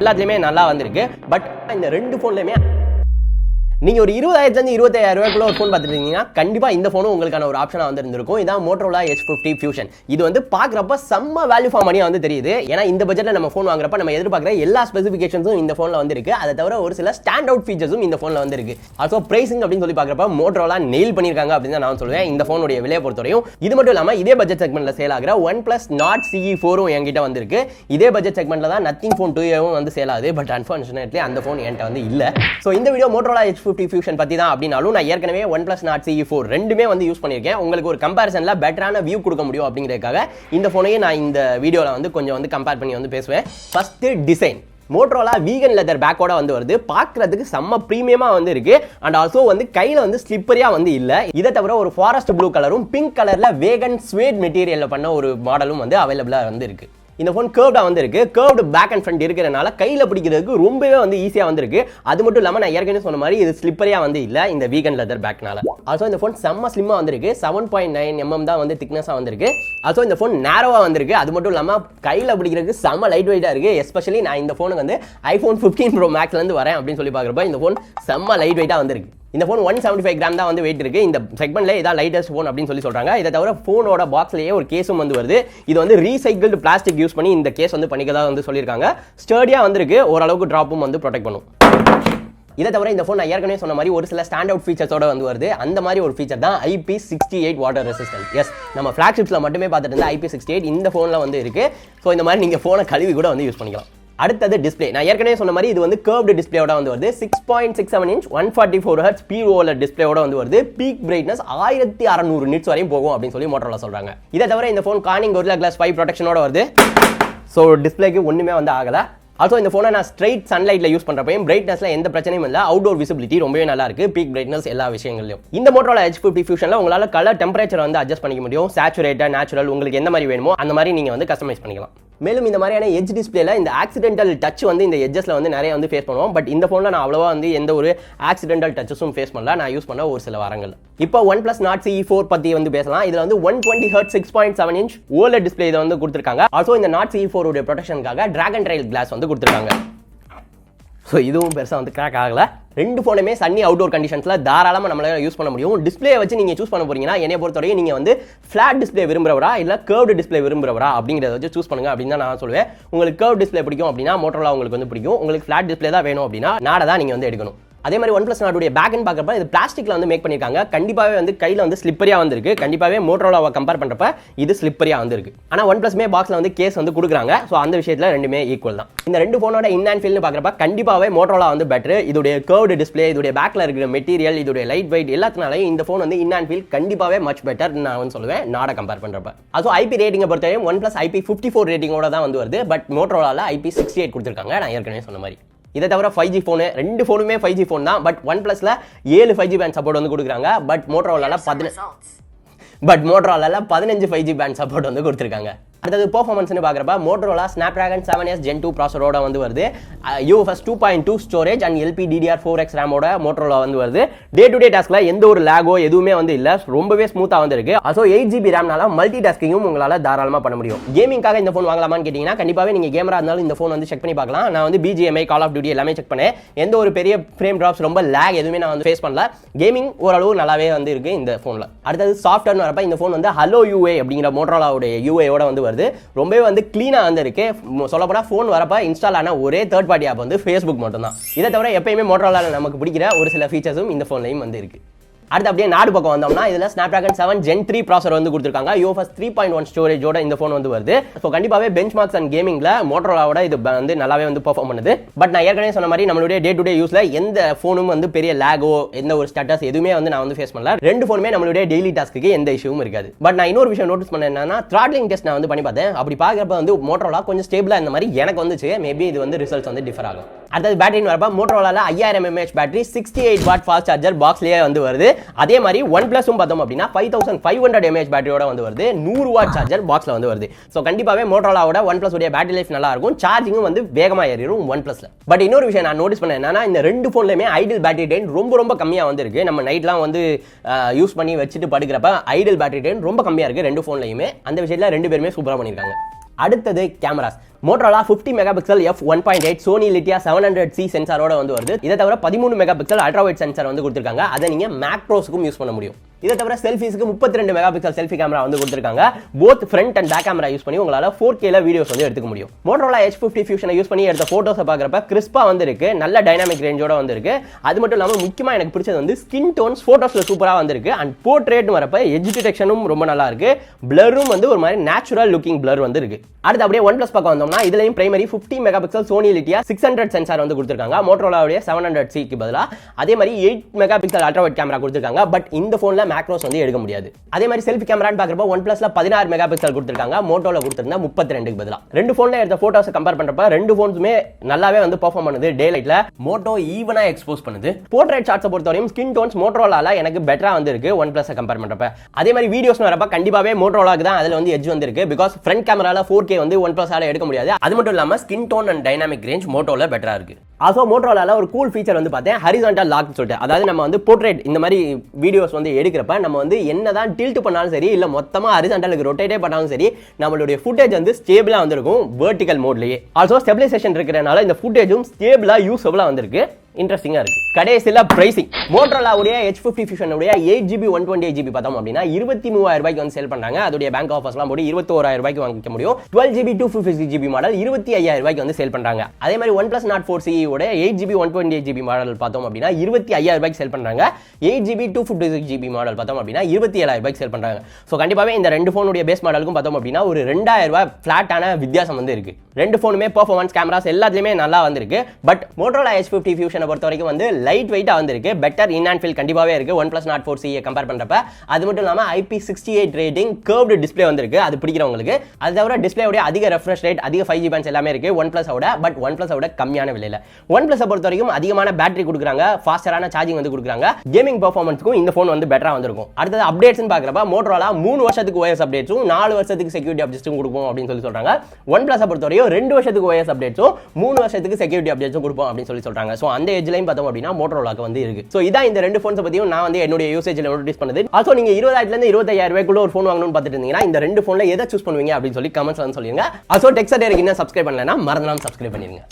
எல்லாத்துலயுமே நல்லா வந்திருக்கு. பட் இந்த ரெண்டு போன்லயுமே நீங்க ஒரு 20,000 25,000 ரூபாய்க்குள்ள ஒரு ஃபோன் பார்த்துட்டு இருக்கீங்கன்னா கண்டிப்பா இந்த ஃபோனும் உங்களுக்கான ஒரு ஆப்ஷனா வந்து இருந்திருக்கும். இதான் Motorola H50 Fusion. இது வந்து பாக்குறப்ப செம்ம வேல்யூ ஃபார் மணியா வந்து தெரியுது. ஏன்னா இந்த பட்ஜெட்ல நம்ம ஃபோன் வாங்குறப்ப நம்ம எதிர்பார்க்குற எல்லா ஸ்பெசிஃபிகேஷன்ஸும் இந்த ஃபோன்ல வந்து இருக்கு. அதை தவிர ஒரு சில ஸ்டாண்ட் அவுட் ஃபீச்சர்ஸும் இந்த ஃபோன்ல வந்து இருக்கு. ஆல்சோ பிரைசிங் அப்படின்னு சொல்லி பாக்குறப்ப Motorola நெயில் பண்ணிருக்காங்க அப்படின்னு தான் நான் சொல்லுவேன். இந்த ஃபோனுடைய விலையை பொறுத்தவரையும் இது மட்டும் இல்லாம இதே பட்ஜெட் செக்மெண்ட்ல சேல் ஆகிற OnePlus Nord CE4 என்கிட்ட வந்து இருக்கு. இதே பட்ஜெட் செக்மெண்ட்ல தான் Nothing Phone 2 வந்து சேல் ஆகுது. பட் அன்ஃபார்ச்சுனேட்லி அந்த ஃபோன் என்கிட்ட வந்து இல்ல. ஸோ இந்த வீடியோ Motorola H50 Fusion பத்தி தான் அப்படினாலும் நான் ஏற்கனவே OnePlus Nord CE4 ரெண்டுமே வந்து யூஸ் பண்ணியிருக்கேன். உங்களுக்கு ஒரு கம்பேரிசன்ல பெட்டரான வியூ கொடுக்க முடியும் அப்படிங்கிறதுக்காக இந்த ஃபோனையே நான் இந்த வீடியோவில் வந்து கொஞ்சம் வந்து கம்பேர் பண்ணி வந்து பேசுவேன். First design. Motorola vegan leather பேக்கோட வந்து வருது. பார்க்கறதுக்கு செம்ம பிரீமியமா வந்து இருக்கு. அண்ட் ஆல்சோ வந்து கையில வந்து ஸ்லிப்பரியா வந்து இல்ல. இதை தவிர ஒரு ஃபாரஸ்ட் ப்ளூ கலரும் பிங்க் கலர்ல வேகன் ஸ்வேட் மெட்டீரியல்ல பண்ண ஒரு மாடலும் வந்து அவைலபிளா வந்து இருக்கு. இந்த ஃபோன் கர்வ்டா வந்து இருக்கு. கர்வ்டு பேக் அண்ட் ஃப்ரண்ட் இருக்கிறனால கையில பிடிக்கிறதுக்கு ரொம்பவே வந்து ஈஸியா வந்து இருக்கு. அது மட்டும் இல்லாம நான் ஏற்கனவே சொன்ன மாதிரி இது ஸ்லிப்பரியா வந்து இல்ல இந்த வீகன் லெதர் பேக்னால. ஆல்சோ இந்த ஃபோன் செம்ம ஸ்லிம்மா வந்திருக்கு. 7.9 mm தான் வந்து திக்னஸா வந்திருக்கு. ஆல்சோ இந்த ஃபோன் நேரோவா வந்திருக்கு. அது மட்டும் இல்லாம கையில பிடிக்கிறதுக்கு செம்ம லைட் வெயிட்டா இருக்கு. எஸ்பெஷலி நான் இந்த ஃபோனுக்கு வந்து iPhone 15 Pro Maxல இருந்து வரேன் அப்படின்னு சொல்லி பாக்குறப்ப இந்த ஃபோன் செம்ம லைட் வெயிட்டா வந்திருக்கு. இந்த ஃபோன் 175 கிராம் தான் வந்து வெயிட் இருக்கு. இந்த செக்மெண்ட்ல இதான் லைட்டஸ்ட் ஃபோன் அப்படின்னு சொல்லி சொல்றாங்க. இதை தவிர ஃபோனோட பாக்ஸ்லயே ஒரு கேஸும் வந்து வருது. இது வந்து ரீசைக்கிள்டு பிளாஸ்டிக் யூஸ் பண்ணி இந்த கேஸ் வந்து பண்ணிக்கதா வந்து சொல்லியிருக்காங்க. ஸ்டர்டியா வந்திருக்கு. ஓரளவுக்கு டிராப்பும் வந்து ப்ரொடெக்ட் பண்ணும். இதை தவிர இந்த ஃபோன் நான் ஏற்கனவே சொன்ன மாதிரி ஒரு சில ஸ்டாண்ட் அவுட் ஃபீச்சர்ஸோட வந்து வருது. அந்த மாதிரி ஒரு ஃபீச்சர் தான் IP68 வாட்டர் ரெசிஸ்டன்ட். எஸ், நம்ம ஃபிளாக்ஷிப்ஸ்ல மட்டுமே பார்த்துட்டு இருந்தா IP68 இந்த ஃபோன்ல வந்து இருக்கு. ஸோ இந்த மாதிரி நீங்க ஃபோனை கழுவி கூட வந்து யூஸ் பண்ணிக்கலாம். அடுத்தது டிஸ்பிளே. நான் ஏற்கனவே சொன்ன மாதிரி இது வந்து கர்வ்டு டிஸ்பிளேயோட வந்து வருது. 6.67 inch 144 Hz POLED டிஸ்பிளேயோட வந்து வருது. பீக் பிரைட்னஸ் 1600 nits வரையும் போகும் அப்படின்னு சொல்லி Motorola சொல்றாங்க. இதை தவிர இந்த ஃபோன் Corning Gorilla Glass 5 ப்ரொடெக்ஷனோட வருது. ஸோ டிஸ்பிளேக்கு ஒண்ணுமே வந்து ஆகல. ஆல்சோ இந்த ஃபோனை நான் ஸ்ட்ரைட் சன்லைட்ல யூஸ் பண்றப்பையும் பிரைட்னஸ்ல எந்த பிரச்சனையும் இல்லை. அவுட்டோர் விசிபிலிட்டி ரொம்பவே நல்லா இருக்கு. பீக் பிரைட்னஸ் எல்லா விஷயங்களையும். இந்த Motorola H50 Fusionல உங்களால கலர் டெம்பரேச்சர் வந்து அட்ஜஸ்ட் பண்ணிக்க முடியும். சேச்சுரேட்டட், நேச்சுரல் உங்களுக்கு எந்த மாதிரி வேணுமோ அந்த மாதிரி நீங்க வந்து கஸ்டமைஸ் பண்ணிக்கலாம். மேலும் இந்த மாதிரியான எட்ஜ் டிஸ்பிளேல இந்த ஆக்சிடென்டல் டச் வந்து இந்த எட்ஜஸ்ல வந்து நிறைய வந்து ஃபேஸ் பண்ணுவோம். பட் இந்த ஃபோன்ல நான் அவ்வளவா வந்து எந்த ஒரு ஆக்சிடென்டல் டச்சஸும் ஃபேஸ் பண்ணல. நான் யூஸ் பண்ண ஒரு சில வாரங்கள். இப்போ OnePlus Nord CE4 பத்தி வந்து பேசலாம். இதுல வந்து 120 Hz 6.7 inch OLED டிஸ்பிளே இதை வந்து கொடுத்திருக்காங்க. ஆல்சோ இந்த Nord CE4 உடைய ப்ரொடெக்ஷனுக்காக Dragon Trail கிளாஸ் வந்து கொடுத்திருக்காங்க. ஸோ இதுவும் பெருசாக வந்து கிராக் ஆகல. ரெண்டு ஃபோனுமே சன்னி அவுட்டோர் கண்டிஷன்ஸ்ல தாராளமாக நம்மளால யூஸ் பண்ண முடியும். டிஸ்பிளே வச்சு நீங்க சூஸ் பண்ண போறீங்கன்னா என்னை பொறுத்தவரைக்கும் நீங்க வந்து ஃபிளாட் டிஸ்பிளே விரும்புறவரா இல்ல கர்வ்டு டிஸ்பிளே விரும்புறவரா அப்படிங்கிறத வச்சு சூஸ் பண்ணுங்க அப்படின்னு தான் நான் சொல்லுவேன். உங்களுக்கு கர்வ் டிஸ்பிளே பிடிக்கும் அப்படின்னா Motorola உங்களுக்கு வந்து பிடிக்கும். உங்களுக்கு ஃபிளாட் டிஸ்பிளே தான் வேணும் அப்படின்னா நாடை தான் நீங்க வந்து எடுக்கணும். அதே மாதிரி OnePlus Nord உடைய பேக் அண்ட் பார்க்கறப்ப இது பிளாஸ்டிக்ல வந்து மேக் பண்ணிருக்காங்க. கண்டிப்பாவே வந்து கையில வந்து ஸ்லிப்பரியா வந்திருக்கு. கண்டிப்பாவே Motorola கம்பேர் பண்றப்ப இது ஸ்லிப்பரியா வந்திருக்கு. ஆனா OnePlusமே பாக்ஸ்ல வந்து கேஸ் வந்து கொடுக்குறாங்க. ஸோ அந்த விஷயத்துல ரெண்டுமே ஈக்குவல் தான். இந்த ரெண்டு ஃபோனோட இன் அண்ட் ஃபீல்னு பார்க்கறப்ப கண்டிப்பாவே Motorola வந்து பெட்டர். இதோடைய கர்வ்டு டிஸ்பிளே, இதோடைய பேக்ல இருக்கிற மெட்டீரியல், இதோடைய லைட் வெயிட் எல்லாத்தினாலையும் இந்த ஃபோன் வந்து இன் அண்ட் ஃபீல் கண்டிப்பாவே மச் பெட்டர் நான் வந்து சொல்லுவேன் நாடை கம்பேர் பண்றப்ப. அதுவும் IP ரேட்டிங்கை பொறுத்தவரைக்கும் OnePlus IP54 ரேட்டிங்கோட தான் வந்து வருது. பட் Motorolaல IP68 கொடுத்துருக்காங்க. நான் ஏற்கனவே சொன்ன மாதிரி. இதை தவிர 5G ஃபோனு, ரெண்டு ஃபோனுமே 5G ஃபோன் தான். பட் OnePlusல 7 5G பேண்ட் சப்போர்ட் வந்து கொடுக்குறாங்க. பட் Motorolaல 15 5G பேண்ட் சப்போர்ட் வந்து கொடுத்துருக்காங்க. அடுத்தது பெர்ஃபார்மன்ஸ்னு பார்க்குறப்ப Motorola Snapdragon 7S Gen 2 ப்ராசரோட வந்து வருது. UFS 2.2 storage and LPDDR4X ரேமோட Motorola வந்து வருது. டே டு டே டாஸ்க்ல எந்த ஒரு லேகோ எதுவுமே வந்து இல்ல. ரொம்பவே ஸ்மூத்தா வந்து இருக்கு. ஆல்சோ 8GB ரேம்னால மல்டி டாஸ்கிங்கும் உங்களால தாராளமா பண்ண முடியும். கேமிங்காக இந்த ஃபோன் வாங்கலாமான்னு கேட்டீங்கன்னா கண்டிப்பாவே நீங்க கேமரா இருந்தாலும் இந்த ஃபோன் வந்து செக் பண்ணி பார்க்கலாம். நான் வந்து BGMI, Call of Duty எல்லாமே செக் பண்ணேன். எந்த ஒரு பெரிய ஃப்ரேம் டிராப்ஸ், ரொம்ப லேக் எதுவுமே நான் வந்து ஃபேஸ் பண்ணல. கேமிங் ஓரளவு நல்லாவே வந்து இருக்கு இந்த ஃபோன்ல. அடுத்தது சாஃப்ட்வேர்னு வரப்ப இந்த ஃபோன் வந்து Hello UI அப்படிங்கிற Motorolaவுடைய UI ஓட வந்து வருது. ரொம்பவே வந்து கிளீனா வந்து இருக்கு. சொல்லப்போனா ஃபோன் வரப்ப இன்ஸ்டால் ஆன ஒரே தேர்ட் பார்ட்டி ஆப் வந்து Facebook மட்டும் தான். இதை தவிர எப்பயுமே Motorola நமக்கு பிடிக்கிற ஒரு சில ஃபீச்சர்ஸும் இந்த ஃபோன்லையும் வந்து இருக்கு. அடுத்து அப்படியே நாடு பக்கம் வந்தோம்னா இதுல Snapdragon 7 Gen 3 ப்ராசர் வந்து கொடுத்துருக்காங்க. UFS 3.1 ஸ்டோரேஜோட இந்த ஃபோன் வந்து வருது. ஸோ கண்டிப்பாவே பெஞ்ச் மார்க்ஸ் அண்ட் கேமிங்ல Motorolaவோட இது வந்து நல்லாவே வந்து பெர்ஃபார்ம் பண்ணுது. பட் நான் ஏற்கனவே சொன்ன மாதிரி நம்மளுடைய டே டு டே யூஸ்ல எந்த ஃபோனும் வந்து பெரிய லேகோ, எந்த ஒரு ஸ்டேட்டஸ் எதுவுமே வந்து நான் வந்து ஃபேஸ் பண்ணல. ரெண்டு ஃபோனுமே நம்மளுடைய டெய்லி டாஸ்க்கு எந்த இஷ்யூவும் இருக்காது. பட் நான் இன்னொரு விஷயம் நோட்டீஸ் பண்ண என்னன்னா த்ராட்லிங் டெஸ்ட் நான் வந்து பண்ணி பார்த்தேன். அப்படி பார்க்கறப்ப வந்து Motorola கொஞ்சம் ஸ்டேபிளா இந்த மாதிரி எனக்கு வந்துச்சு. மேபி இது வந்து ரிசல்ட்ஸ் வந்து டிஃபர் ஆகும். அடுத்தது பேட்டரின்னு வரப்ப Motorolaல 5000 mAh battery 68 watt fast charger பாக்ஸ்லயே வந்து வருது. அதே மாதிரி OnePlusம் பார்த்தோம் அப்படின்னா 5500 mAh பேட்டரியோட வந்து வருது. 100 வாட் சார்ஜர் பாக்ஸ்ல வந்து வருது. ஸோ கண்டிப்பாவே Motorolaவோட OnePlus உடைய பேட்டரி லைஃப் நல்லா இருக்கும். சார்ஜிங்கும் வந்து வேகமா ஏறிடும் OnePlusல. பட் இன்னொரு விஷயம் நான் நோட்டீஸ் பண்ணேன் என்னன்னா இந்த ரெண்டு ஃபோன்லயுமே ஐடில் பேட்டரி டைம் ரொம்ப கம்மியா வந்து இருக்கு. நம்ம நைட்லாம் வந்து யூஸ் பண்ணி வச்சுட்டு படுக்கிறப்ப ஐடில் பேட்டரி டைம் ரொம்ப கம்மியா இருக்கு ரெண்டு ஃபோன்லயுமே. அந்த விஷயத்துல ரெண்டு பேருமே சூப்பரா பண்ணிருக்காங்க. அடுத்தது cameras. Motorola 50 mega pixel f1.8 Sony Lytia 700C சென்சாரோட வந்து வருது. இதை தவிர 13 mega pixel ultra wide sensor வந்து கொடுத்திருக்காங்க. அதை நீங்க மேக்ரோஸ்க்கும் யூஸ் பண்ண முடியும். இதை தவிர செல்ஃபிஸ்க்கு 32 மெகா பிக்சல் செல்ஃபி கேமரா வந்து கொடுத்திருக்காங்க. Both front and back camera use பண்ணி உங்களால 4K ல வீடியோஸ் வந்து எடுத்துக்க முடியும். மோட்டோரோலா H50 ஃபியூஷனை யூஸ் பண்ணி எடுத்த போட்டோஸை பார்க்கறப்ப கிறிஸ்பா வந்து இருக்கு, நல்ல டைனாமிக் ரேஞ்சோட வந்து இருக்கு. அது மட்டும் இல்லாம முக்கியமா எனக்கு பிடிச்சது வந்து ஸ்கின் டோன்ஸ் போட்டோஸ்ல சூப்பரா வந்திருக்கு. அண்ட் போர்ட்ரேட் வரப்ப எட்ஜ் டிடெக்ஷனும் ரொம்ப நல்லா இருக்கு. பிளரும் வந்து ஒரு மாதிரி நேச்சுரல் லுக்கிங் பிளர் வந்து இருக்கு. அடுத்து அப்படியே OnePlus பக்கம் வந்தோம்னா இதுலயும் primary 50 mega pixel Sony Lytia 600 sensor வந்து கொடுத்திருக்காங்க. மோட்டோரோலாவுடைய 700C க்கு பதிலா அதே மாதிரி 8 mega pixel ultra wide camera கொடுத்திருக்காங்க. பட் இந்த போன்ல மேக்ரோஸ் வந்து எடுக்க முடியாது. அதே மாதிரி செல்ஃபி கேமரான்னு பார்க்கறப்ப OnePlusல 16 மெகா பிக்சல் கொடுத்திருக்காங்க. மோட்டோல கொடுத்திருந்தா 32க்கு பதிலா. ரெண்டு போன்ல எடுத்த போட்டோஸ் கம்பேர் பண்றப்ப ரெண்டு போன்ஸுமே நல்லாவே வந்து பெர்ஃபார்ம் பண்ணுது. டே லைட்ல மோட்டோ ஈவனா எக்ஸ்போஸ் பண்ணுது. போர்ட்ரேட் ஷாட்ஸை பொறுத்தவரையும் ஸ்கின் டோன்ஸ் மோட்டோரோலால எனக்கு பெட்டரா வந்து இருக்கு OnePlusஸை கம்பேர் பண்றப்ப. அதே மாதிரி வீடியோஸ் வரப்ப கண்டிப்பாவே மோட்டோரோலாக்கு தான் அதுல வந்து எட்ஜ் வந்து இருக்கு. பிகாஸ் ஃப்ரண்ட் கேமரால 4K வந்து OnePlusஸால எடுக்க முடியாது. அது மட்டும் இல்லாம skin tone and dynamic range மோட்டோல பெட்டரா இருக்கு. ஆல்சோ மோட்டோரோலால ஒரு கூல் ஃபீச்சர் வந்து பார்த்தேன், ஹரிசான்டல் லாக் சொல்லிட்டு. அதாவது நம்ம வந்து போர்ட்ரேட் இந்த மாதிரி வீடியோஸ் வந்து எடுக்கிறப்ப நம்ம வந்து என்னதான் டில்ட் பண்ணாலும் சரி இல்ல மொத்தமா ஹரிசான்டலுக்கு ரொட்டேட்டே பண்ணாலும் சரி நம்மளுடைய ஃபுட்டேஜ் வந்து ஸ்டேபிளா வந்திருக்கும் வெர்டிகல் மோட்லயே. ஆல்சோ ஸ்டெபிலைசேஷன் இருக்கிறனால இந்த ஃபுட்டேஜும் ஸ்டேபிளா யூஸபிளா வந்திருக்கு. இன்ட்ரெஸ்டிங்கா இருக்கு. கடைசில பிரைசிங் மோட்டோரோலாவுடைய H50 ஃபியூஷனுடைய 8GB 128GB பார்த்தோம் அப்படின்னா 23,000 ரூபாய்க்கு வந்து சேல் பண்றாங்க. அதோட பேங்க் ஆஃபர்ஸ்லாம் போட்டு 21,000 ரூபாய்க்கு வாங்கிக்க முடியும். 12GB 256GB மாடல் 25,000 ரூபாய்க்கு வந்து சேல் பண்றாங்க. அதே மாதிரி OnePlus Nord 4CE ஓட 8GB 128GB மாடல் பார்த்தோம் அப்படின்னா 25,000 ரூபாய்க்கு சேல் பண்றாங்க. 8GB 256GB மாடல் பார்த்தோம் அப்படின்னா 27,000 ரூபாய்க்கு சேல் பண்றாங்க. ஸோ கண்டிப்பாவே இந்த ரெண்டு போனுடைய பேஸ் மாடலுக்கும் பார்த்தோம் அப்படின்னா ஒரு 2,000 ரூபாய் ஃபிளாட்டான வித்தியாசம் வந்து இருக்கு. ரெண்டு போனுமே பெர்ஃபார்மன்ஸ் கேமராஸ் எல்லாத்துலயுமே நல்லா வந்திருக்கு. பட் மோட்டோரோலா H50 ஃபியூஷன் பொறுத்த வரைக்கும் வந்து லைட் வெயிட்டா வந்திருக்கு. பெட்டர் இன் அண்ட் ஃபீல் கண்டிப்பாவே இருக்கு OnePlus Nord 4CE கம்பேர் பண்றப்ப. அது மட்டும் இல்லாம IP68 ரேட்டிங் கர்வ்டு டிஸ்ப்ளே வந்திருக்கு. அது பிடிக்கிறவங்களுக்கு. அது தவிர டிஸ்ப்ளேயோட அதிக ரெஃப்ரெஷ் ரேட் அதிக 5G பேண்ட்ஸ் எல்லாமே இருக்கு OnePlusஸோட. பட் OnePlusஸோட கம்மியான விலையில. OnePlusஸை பொறுத்த வரைக்கும் அதிகமான பேட்டரி கொடுக்குறாங்க, ஃபாஸ்டரான சார்ஜிங் வந்து கொடுக்குறாங்க. கேமிங் பெர்ஃபார்மன்ஸ்க்கும் இந்த போன் வந்து பெட்டரா வந்திருக்கும். அடுத்தது அப்டேட்ஸ்னு பார்க்கறப்ப மோட்டோரோலா 3 வருஷத்துக்கு OS அப்டேட்ஸும் 4 வருஷத்துக்கு செக்யூரிட்டி அப்டேட்ஸும் கொடுப்போம் அப்படின்னு சொல்லி சொல்றாங்க. OnePlusஸை பொறுத்த வரைக்கும் 2 வருஷத்துக்கு OS அப்டேட்ஸும் 3 வருஷத்துக்கு செக்யூரிட்டி அப்டேட்ஸும் கொடுப்போம் அப்படின்னு சொல்லி சொல்றாங்க. சோ அந்த எட்ஜ்லையும் பார்த்தோம் அப்படின்னா மோட்டோரோலாக்கு வந்து இருக்கு. சோ இதான் இந்த ரெண்டு போன்ஸ் பத்தியும் நான் வந்து என்னோட யூசேஜ்ல நோட்டீஸ் பண்ணது. ஆல்சோ நீங்க 20,000 இருந்து 25,000 ரூபாய்க்குள்ள ஒரு போன் வாங்கணும்னு பார்த்துட்டு இருந்தீங்கன்னா இந்த ரெண்டு போன்ல எதை சூஸ் பண்ணுவீங்க அப்படின்னு சொல்லி கமெண்ட்ஸ்ல வந்து சொல்லுங்க. ஆல்சோ டெக்ஸட் இன்னும் சப்ஸ்கிரைப் பண்ணலனா மறந்துடாம சப்ஸ்கிரைப் பண்ணிருங்க.